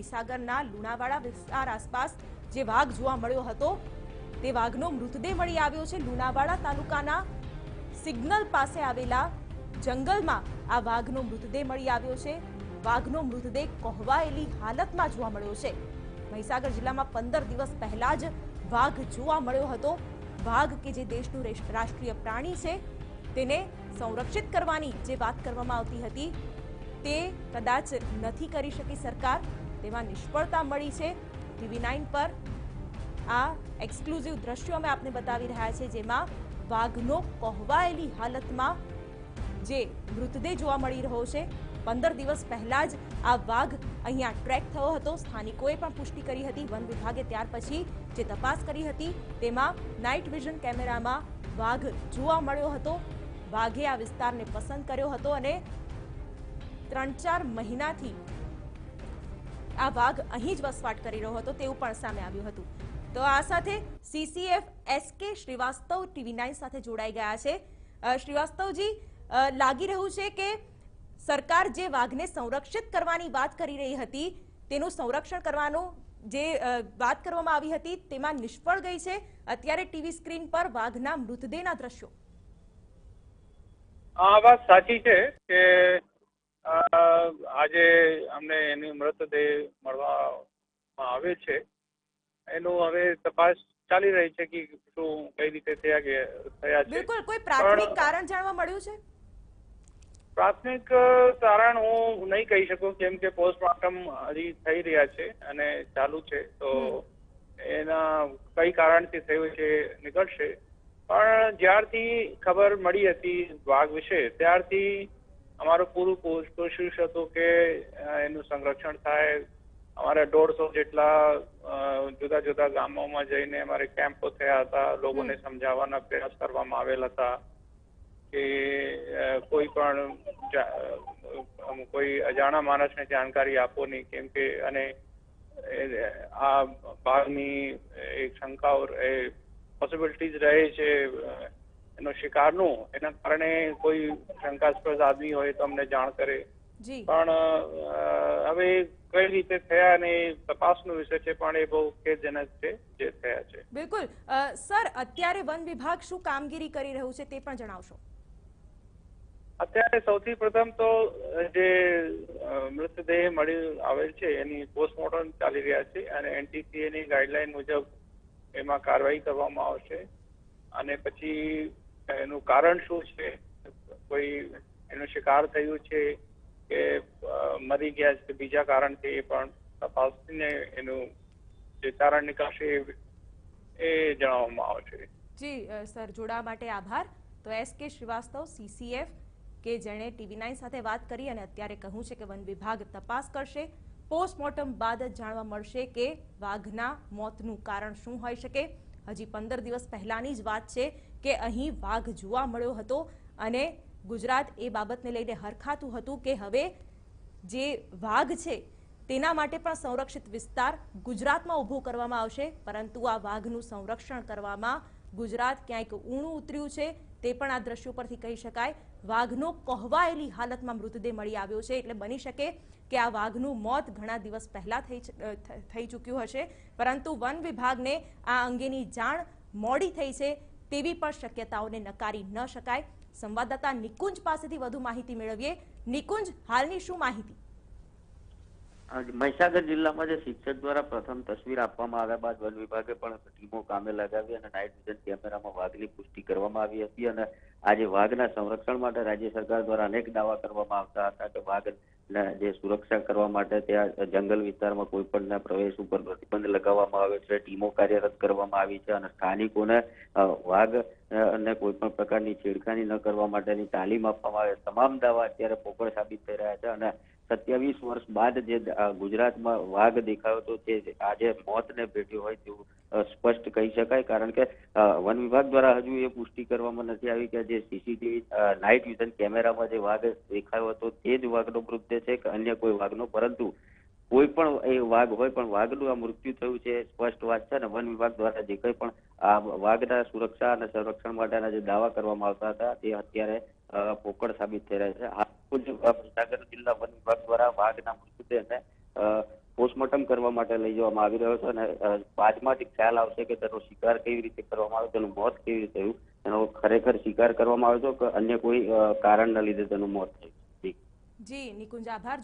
મહીસાગરના લુણાવાડા વિસ્તાર આસપાસ જે વાઘ જોવા મળ્યો હતો તે વાઘનો મૃતદેહ મળી આવ્યો છે। લુણાવાડા તાલુકાના સિગ્નલ પાસે આવેલા જંગલમાં આ વાઘનો મૃતદેહ મળી આવ્યો છે। વાઘનો મૃતદેહ કોહવાયેલી હાલતમાં જોવા મળ્યો છે। મહીસાગર જિલ્લામાં 15 દિવસ પહેલા જ વાઘ જોવા મળ્યો હતો। વાઘ કે જે દેશનું રાષ્ટ્રીય પ્રાણી છે તેને સંરક્ષિત કરવાની જે વાત કરવામાં આવતી હતી તે કદાચ નથી કરી શકી સરકાર, તેમાં નિષ્ફળતા મળી છે। TV9 પર આ એક્સક્લુઝિવ દ્રશ્યો અમે આપને બતાવી રહ્યા છે, જેમાં વાઘનો કોહવાયેલી હાલતમાં જે મૃતદેહ જોવા મળી રહ્યો છે। 15 દિવસ પહેલા જ આ વાઘ અહીંયા ટ્રેક થયો હતો। સ્થાનિકોએ પણ પુષ્ટિ કરી હતી। વન વિભાગે ત્યાર પછી જે તપાસ કરી હતી તેમાં નાઇટ વિઝન કેમેરામાં વાઘ જોવા મળ્યો હતો। વાઘે આ વિસ્તારને પસંદ કર્યો હતો અને 3-4 મહિનાથી આ વાઘ અહીં જ વસવાટ કરી રહ્યો હતો તેવું પણ સામે આવ્યું હતું। તો આ સાથે CCF SK શ્રીવાસ્તવ TV9 સાથે જોડાઈ ગયા છે। શ્રીવાસ્તવજી, લાગી રહ્યું છે કે સરકાર જે વાઘને સંરક્ષિત કરવાની વાત કરી રહી હતી તેનું સંરક્ષણ કરવાનો જે વાત કરવામાં આવી હતી તેમાં નિષ્ફળ ગઈ છે। અત્યારે ટીવી સ્ક્રીન પર વાઘના મૃતદેહના દ્રશ્યો। આ વાત સાચી છે કે આજે અમને એની મૃતદેહ મળવામાં આવે છે। એનું હવે તપાસ ચાલી રહી છે કે શું કઈ રીતે થયા છે। બિલકુલ, કોઈ પ્રાથમિક કારણ જાણવા મળ્યું છે? પ્રાથમિક કારણ હું નહીં કહી શકું, કેમ કે પોસ્ટમોર્ટમ હજી થઈ રહ્યા છે અને ચાલુ છે, તો એના કઈ કારણથી થયું છે નીકળશે। પણ જ્યારથી ખબર મળી હતી વાઘ વિશે ત્યારથી અમારું પૂરું કોશિશ હતું કે એનું સંરક્ષણ થાય। અમારે 150 જેટલા જુદા જુદા ગામોમાં જઈને અમારે કેમ્પો થયા હતા। લોકોને સમજાવવાના પ્રયાસ કરવામાં આવેલ હતા કે કોઈ પણ કોઈ અજાણા માણસને જાણકારી આપો નહીં, કેમ કે અને આ વાઘની એક શંકાઓ પોસિબિલિટીઝ રહે છે એનો શિકારનું, એના કારણે કોઈ શંકાસ્પદ આદમી હોય તો અમને જાણ કરે। પણ હવે કઈ રીતે થયા અને તપાસનો વિષય છે, પણ એ બહુ ખેદજનક છે જે થયા છે। બિલકુલ સર, અત્યારે વન વિભાગ શું કામગીરી કરી રહ્યું છે તે પણ જણાવશો? અત્યારે સૌથી પ્રથમ તો જે મૃતદેહ મળી આવેલ છે એની પોસ્ટમોર્ટમ ચાલી રહ્યા છે અને NTCA ની ગાઈડલાઈન મુજબ એમાં કાર્યવાહી કરવામાં આવશે અને પછી એનું કારણ શું છે, કોઈ એનો શિકાર થયું છે કે મરી ગયા છે બીજા કારણથી, એ પણ તપાસીને એનું જે કારણ નીકળશે એ જણાવવામાં આવશે। જી સર, જોડાવા માટે આભાર। તો SK શ્રીવાસ્તવ CCF કે જેણે TV9 સાથે વાત કરી અને અત્યારે કહ્યું છે કે વન વિભાગ તપાસ કરશે। પોસ્ટમોર્ટમ બાદ જ જાણવા મળશે કે વાઘના મોતનું કારણ શું હોઈ શકે। હજી 15 દિવસ પહેલાની જ વાત છે કે અહીં વાઘ જોવા મળ્યો હતો અને ગુજરાત એ બાબતને લઈને હરખાતું હતું કે હવે જે વાઘ છે તેના માટે પણ સંરક્ષિત વિસ્તાર ગુજરાતમાં ઊભો કરવામાં આવશે, પરંતુ આ વાઘનું સંરક્ષણ કરવામાં ગુજરાત ક્યાંક ઊણું ઉતર્યું છે તે પણ આ દ્રશ્યો પરથી કહી શકાય। વાઘનો કોહવાયેલી હાલતમાં મૃતદેહ મળી આવ્યો છે, એટલે બની શકે કે આ વાઘનું મોત ઘણા દિવસ પહેલા થઈ ચૂક્યું હશે, પરંતુ વન વિભાગને આ અંગેની જાણ મોડી થઈ છે તેવી પણ શક્યતાઓને નકારી ન શકાય। સંવાદદાતા નિકુંજ પાસેથી વધુ માહિતી મેળવીએ। નિકુંજ, હાલની શું માહિતી? મહીસાગર જિલ્લામાં જે શિક્ષક દ્વારા પ્રથમ તસવીર આપવામાં આવ્યા બાદ વન વિભાગે પણ ટીમો કામે લગાવી અને નાઇટ વિઝન કેમેરામાં વાઘની પુષ્ટિ કરવામાં આવી હતી અને આજે વાઘના સંરક્ષણ માટે રાજ્ય સરકાર દ્વારા અનેક દાવા કરવામાં આવતા હતા કે વાઘ જે સુરક્ષા કરવા માટે ત્યાં જંગલ વિસ્તારમાં કોઈ પણ પ્રવેશ ઉપર પ્રતિબંધ લગાવવામાં આવ્યો છે। ટીમો કાર્યરત કરવામાં આવી છે અને સ્થાનિકોને વાઘ અને કોઈ પણ પ્રકારની છેડખાની ન કરવા માટેની તાલીમ આપવામાં આવે। તમામ દાવા અત્યારે પોકળ સાબિત થઈ રહ્યા છે અને 27 વર્ષ બાદ જે ગુજરાતમાં વાઘ દેખાયો હતો તે આજે મોતને ભેટ્યો હોય તેવું સ્પષ્ટ કહી શકાય, કારણ કે વન વિભાગ દ્વારા હજુ એ પુષ્ટિ કરવામાં નથી આવી કે જે CCTV નાઇટ વિઝન કેમેરામાં જે વાઘ દેખાયો હતો તે જ વાઘનો મૃતદેહ છે કે અન્ય કોઈ વાઘનો, પરંતુ કોઈ પણ એ વાઘ હોય પણ વાઘનું આ મૃત્યુ થયું છે સ્પષ્ટ વાત છે અને વન વિભાગ દ્વારા જે કંઈ પણ આ વાઘના સુરક્ષા અને સંરક્ષણ માટેના જે દાવા કરવામાં આવતા હતા તે અત્યારે પોકળ સાબિત થઈ રહ્યા છે। મહીસાગર જિલ્લા વન વિભાગ દ્વારા વાઘના મૃતદેહને પોસ્ટમોર્ટમ કરવા માટે લઈ જવામાં આવી રહ્યો છે અને બાદમાંથી ખ્યાલ આવશે કે તેનો શિકાર કેવી રીતે કરવામાં આવ્યો, તેનું મોત કેવી રીતે થયું, એનો ખરેખર શિકાર કરવામાં આવ્યો છે કે અન્ય કોઈ કારણના લીધે તેનું મોત થયું. જી નિકુંજ, આભાર.